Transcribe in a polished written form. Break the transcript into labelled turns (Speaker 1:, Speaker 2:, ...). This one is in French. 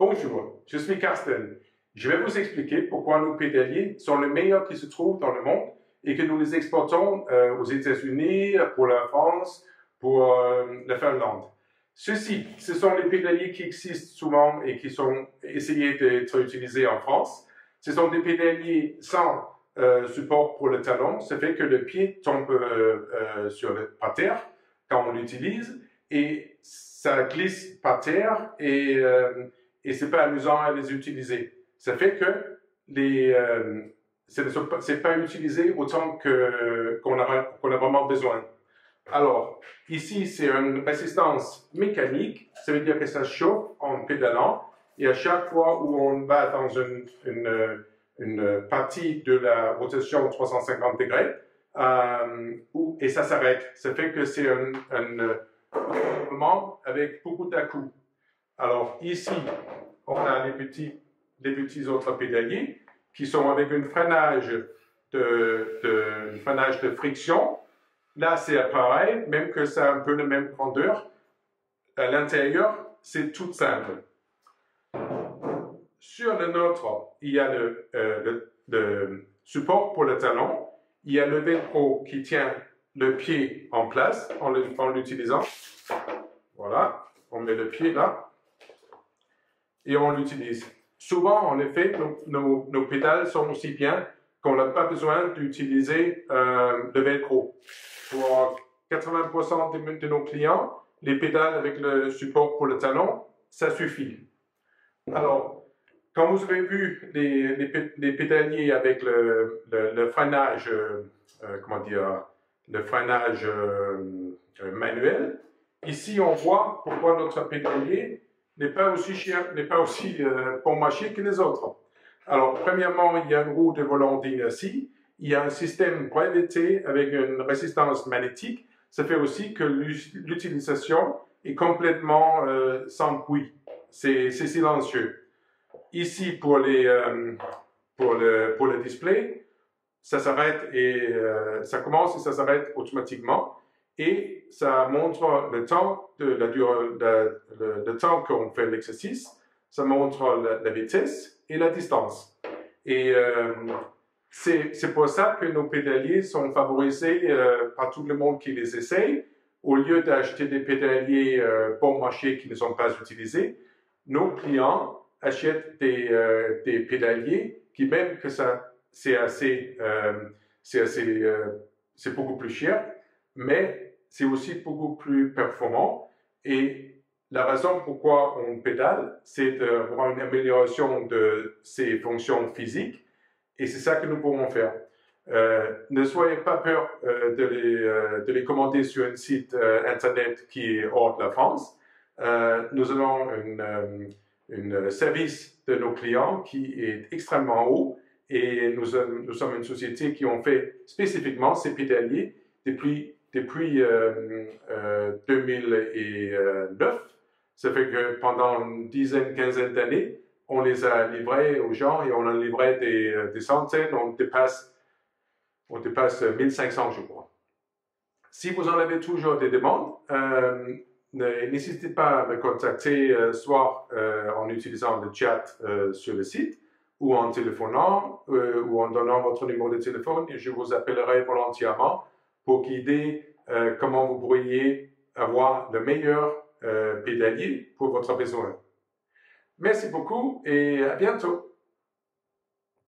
Speaker 1: Bonjour, je suis Carsten. Je vais vous expliquer pourquoi nos pédaliers sont les meilleurs qui se trouvent dans le monde et que nous les exportons aux États-Unis, pour la France, pour la Finlande. Ce sont les pédaliers qui existent souvent et qui sont essayés d'être utilisés en France. Ce sont des pédaliers sans support pour le talon. Ça fait que le pied tombe par terre quand on l'utilise et ça glisse par terre et c'est pas amusant à les utiliser. Ça fait que c'est pas utilisé autant qu'on a vraiment besoin. Alors, ici, c'est une résistance mécanique. Ça veut dire que ça chauffe en pédalant. Et à chaque fois où on va dans une partie de la rotation 350 degrés, et ça s'arrête. Ça fait que c'est un mouvement avec beaucoup d'à-coups. Alors, ici, on a les petits autres pédaliers qui sont avec un freinage de friction. Là, c'est pareil, même que ça a un peu la même grandeur. À l'intérieur, c'est tout simple. Sur le nôtre, il y a le support pour le talon. Il y a le velcro qui tient le pied en place en l'utilisant. Voilà, on met le pied là et on l'utilise. Souvent, en effet, nos pédales sont aussi bien qu'on n'a pas besoin d'utiliser le velcro. Pour 80% de nos clients, les pédales avec le support pour le talon, ça suffit. Alors, quand vous avez vu les pédaliers avec le freinage, le freinage manuel, ici on voit pourquoi notre pédalier n'est pas aussi bon marché que les autres. Alors, premièrement, il y a une roue de volant d'inertie, il y a un système breveté avec une résistance magnétique. Ça fait aussi que l'utilisation est complètement sans bruit. C'est silencieux. Ici, pour le display, ça s'arrête et ça commence et ça s'arrête automatiquement. Et ça montre le temps le temps qu'on fait l'exercice. Ça montre la vitesse et la distance. Et c'est pour ça que nos pédaliers sont favorisés par tout le monde qui les essaye. Au lieu d'acheter des pédaliers bon marché qui ne sont pas utilisés, nos clients achètent des pédaliers qui, même que ça c'est beaucoup plus cher, mais c'est aussi beaucoup plus performant. Et la raison pourquoi on pédale, c'est d'avoir une amélioration de ses fonctions physiques. Et c'est ça que nous pouvons faire. Ne soyez pas peur de les commander sur un site internet qui est hors de la France. Nous avons un service de nos clients qui est extrêmement haut et nous sommes une société qui ont fait spécifiquement ces pédaliers depuis 2009. Ça fait que pendant une dizaine, quinzaine d'années, on les a livrés aux gens et on en livrait des centaines, on dépasse 1500, je crois. Si vous en avez toujours des demandes, n'hésitez pas à me contacter soit en utilisant le chat sur le site ou en téléphonant ou en donnant votre numéro de téléphone et je vous appellerai volontiers pour guider comment vous pourriez avoir le meilleur pédalier pour votre besoin. Merci beaucoup et à bientôt.